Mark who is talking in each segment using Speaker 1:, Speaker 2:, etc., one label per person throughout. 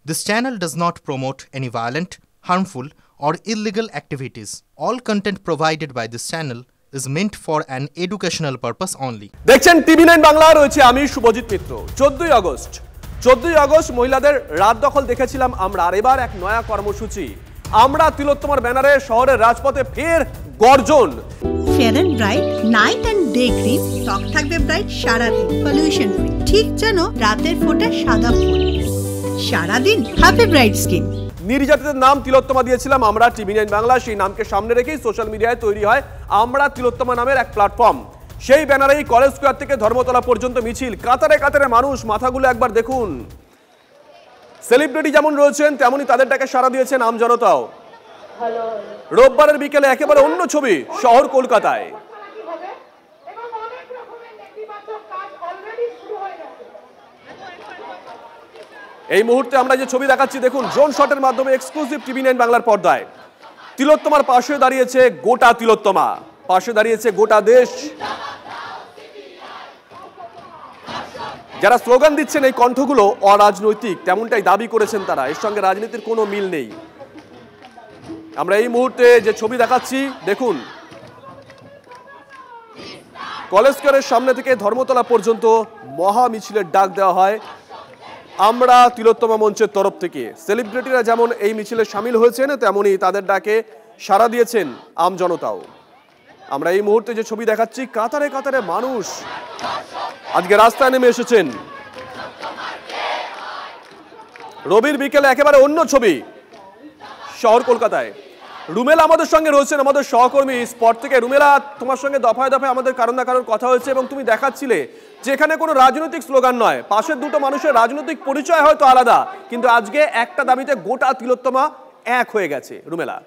Speaker 1: This channel does not promote any violent, harmful, or illegal activities. All content provided by this channel is meant for an educational purpose only.
Speaker 2: দেখছেন টিভি9 বাংলা, রয়েছে আমি শুভজিৎ মিত্র। 14ই August মহিলাদের রাত দখল দেখেছিলাম আমরা। আর এবার এক নয়া কর্মসূচি, আমরা তিলোত্তমার ব্যানারে শহরের রাজপথে ফের গর্জন।
Speaker 3: Fair and bright night and day cream, ত্বক থাকবে ব্রাইট সারাদিন, পলিউশন ফ্রি, ঠিক যেন রাতের ফোঁটা সাদা ফুল। সারাদিন হ্যাপি ব্রাইট স্কিন।
Speaker 2: নির্যাতিতের নাম তিলোত্তমা দিয়েছিলাম আমরা টিভি9 বাংলা। সেই নামকে সামনে রেখেই সোশ্যাল মিডিয়ায় তৈরি হয় আমরা তিলোত্তমা নামের এক প্ল্যাটফর্ম। সেই ব্যানারেই কলেজ স্কয়ার থেকে ধর্মতলা পর্যন্ত মিছিল, কাতারে কাতারে মানুষ। মাথাগুলো একবার দেখুন। সেলিব্রিটি যেমন রয়েছেন তেমনই তাদের ডাকে সাড়া দিয়েছেন আম জনতাও। রোববারের বিকেলে একেবারে অন্য ছবি শহর কলকাতায়। এই মুহূর্তে আমরা যে ছবি দেখাচ্ছি দেখুন, ড্রোন শটের মাধ্যমে এক্সক্লুসিভ টিভি9 বাংলার পর্দায়। তিলোত্তমার পাশে দাঁড়িয়েছে গোটা তিলোত্তমা, পাশে দাঁড়িয়েছে গোটা দেশ। যারা স্লোগান দিচ্ছেন এই কণ্ঠগুলো অরাজনৈতিক, তেমনটাই দাবি করেছেন তারা। এর সঙ্গে রাজনীতির কোনো মিল নেই। আমরা এই মুহূর্তে যে ছবি দেখাচ্ছি দেখুন, কলেজ স্কয়ারের সামনে থেকে ধর্মতলা পর্যন্ত মহা মিছিলের ডাক দেওয়া হয় আমরা তিলোত্তমা মঞ্চের তরফ থেকে। সেলিব্রিটিরা যেমন এই মিছিলে সামিল হয়েছেন, তেমনই তাদের ডাকে সাড়া দিয়েছেন আম জনতাও। আমরা এই মুহূর্তে যে ছবি দেখাচ্ছি, কাতারে কাতারে মানুষ আজকে রাস্তায় নেমে এসেছেন। রবির বিকেলে একেবারে অন্য ছবি শহর কলকাতায়। রুমেলা আমাদের সঙ্গে রয়েছেন, আমাদের সহকর্মী স্পট থেকে। রুমেলা, তোমার সঙ্গে দফায় দফায় আমাদের কারণ না কারণ কথা হয়েছে এবং তুমি দেখাচ্ছিলে যে এখানে কোনো রাজনৈতিক স্লোগান নয়, পাশের দুটো মানুষের রাজনৈতিক পরিচয় হয়তো আলাদা, কিন্তু আজকে একটা দাবিতে গোটা তিলোত্তমা এক হয়ে গেছে। রুমেলা,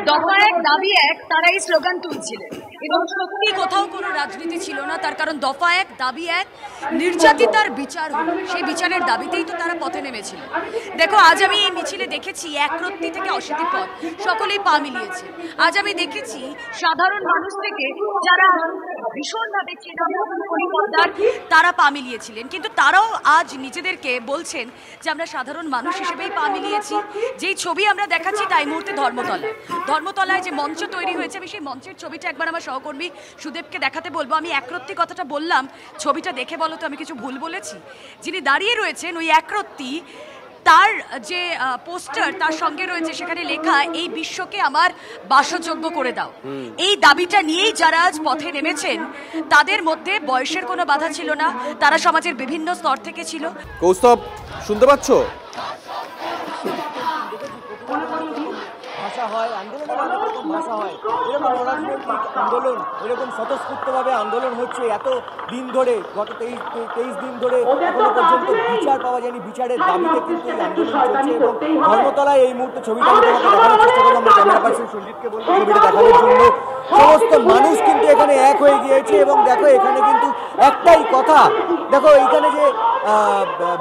Speaker 4: দফা এক দাবি এক, তারা এই স্লোগান তুলছিলেন এবং সত্যি কোথাও কোনো রাজনীতি ছিল না। তার কারণ দফা এক দাবি এক, নির্যাতিতার বিচার হলো, সেই বিচারের দাবিতেই তো তারা পথে নেমেছিল। দেখো, আজ আমি এই মিছিলে দেখেছি একরত্তি থেকে অশীতি পথ সকলেই পা মিলিয়েছে। আজ আমি দেখেছি সাধারণ মানুষ থেকে যারা ভীষণভাবে পরিপর্দার তারা পা মিলিয়েছিলেন, কিন্তু তারাও আজ নিজেদেরকে বলছেন যে আমরা সাধারণ মানুষ হিসেবেই পা মিলিয়েছি। যেই ছবি আমরা দেখাচ্ছি তাই মুহূর্তে ধর্মতলায় যে মঞ্চ তৈরি হয়েছে, আমি সেই মঞ্চের ছবিটা একবার আমার সহকর্মী সুদেবকে দেখাতে বলবো। আমি একরত্তি কথাটা বললাম, ছবিটা দেখে বলো তো আমি কিছু ভুল বলেছি? যিনি দাঁড়িয়ে রয়েছেন ওই একরত্তি, তার যে পোস্টার তার সঙ্গে রয়েছে, সেখানে লেখা এই বিশ্বকে আমার বাসযোগ্য করে দাও। এই দাবিটা নিয়েই যারা আজ পথে নেমেছেন তাদের মধ্যে বয়সের কোনো বাধা ছিল না, তারা সমাজের বিভিন্ন স্তর থেকে ছিল।
Speaker 2: কৌস্তব, শুনতে পাচ্ছ?
Speaker 5: ভাষা হয় আন্দোলনের, অনেক রকম ভাষা হয়। এরকম অরাজনৈতিক আন্দোলন, এরকম স্বতঃস্ফূর্তভাবে আন্দোলন হচ্ছে এত দিন ধরে, গত 23 দিন ধরে এখনো পর্যন্ত বিচার পাওয়া যায়নি। বিচারের দাবিতে কিন্তু এই আন্দোলন চলছে এবং ধর্মতলায় এই মুহূর্তে ছবিটা আমি তোমাকে দেখানোর চেষ্টা করবো। আমরা ক্যামেরা পার্সন সঞ্জিতকে বলবো ছবিটা দেখানোর জন্য। সমস্ত মানুষ কিন্তু এখানে এক হয়ে গিয়েছে এবং দেখো এখানে কিন্তু একটাই কথা, দেখো এইখানে যে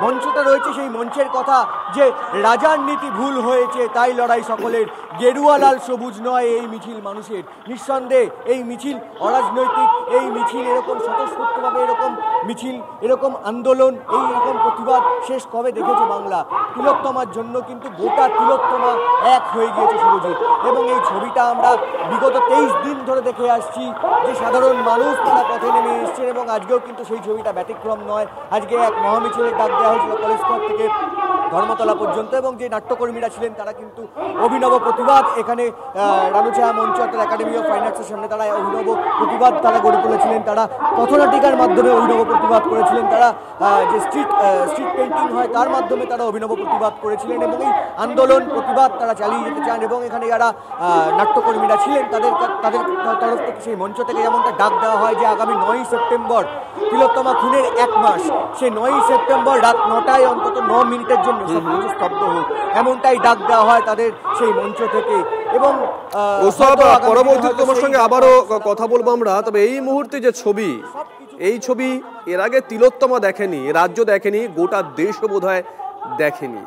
Speaker 5: মঞ্চটা রয়েছে সেই মঞ্চের কথা যে রাজার নীতি ভুল হয়েছে তাই লড়াই সকলের, গেরুয়া লাল সবুজ নয় এই মিছিল মানুষের। নিঃসন্দেহে এই মিছিল অরাজনৈতিক, এই মিছিল এরকম স্বতঃস্ফূর্তভাবে এরকম মিছিল, এরকম আন্দোলন, এইরকম প্রতিবাদ শেষ কবে দেখেছে বাংলা? তিলোত্তমার জন্য কিন্তু গোটা তিলোত্তমা এক হয়ে গিয়েছে শুভজিৎ। এবং এই ছবিটা আমরা বিগত 23 দিন ধরে দেখে আসছি যে সাধারণ মানুষ তারা পথে নেমে এসছেন এবং আজকেও কিন্তু সেই ছবিটা ব্যতিক্রম নয়। আজকে এক মহামিছিলের ডাক দেওয়া হয়েছিল কলেজ স্কয়ার থেকে ধর্মতলা পর্যন্ত এবং যে নাট্যকর্মীরা ছিলেন তারা কিন্তু অভিনব প্রতিবাদ এখানে রানুছায়া মঞ্চ অর্থাৎ একাডেমি অফ ফাইন আর্টসের সামনে তারা অভিনব প্রতিবাদ তারা গড়ে তুলেছিলেন। তারা পথনাটিকার মাধ্যমে অভিনব প্রতিবাদ করেছিলেন, তারা যে স্ট্রিট পেইন্টিং হয় তার মাধ্যমে তারা অভিনব প্রতিবাদ করেছিলেন এবং এই আন্দোলন প্রতিবাদ তারা চালিয়ে যেতে চান। এবং এখানে যারা নাট্যকর্মীরা ছিলেন তাদের তরফ থেকে সেই মঞ্চ থেকে যেমনটা ডাক দেওয়া হয় যে আগামী 9ই সেপ্টেম্বর তিলোত্তমা খুনের 1 মাস, সেই 9ই সেপ্টেম্বর রাত 9টায় অন্তত 9 মিনিটের জন্য সবকিছু স্তব্ধ হোক, এমনটাই ডাক দেওয়া হয় তাদের সেই মঞ্চ থেকে। এবং
Speaker 2: পরবর্তীতে তোমার সঙ্গে আবারও কথা বলবো আমরা। তবে এই মুহূর্তে যে ছবি, এই ছবি এর আগে তিলোত্তমা দেখেনি, রাজ্য দেখেনি, গোটা দেশও বোধহয় দেখেনি।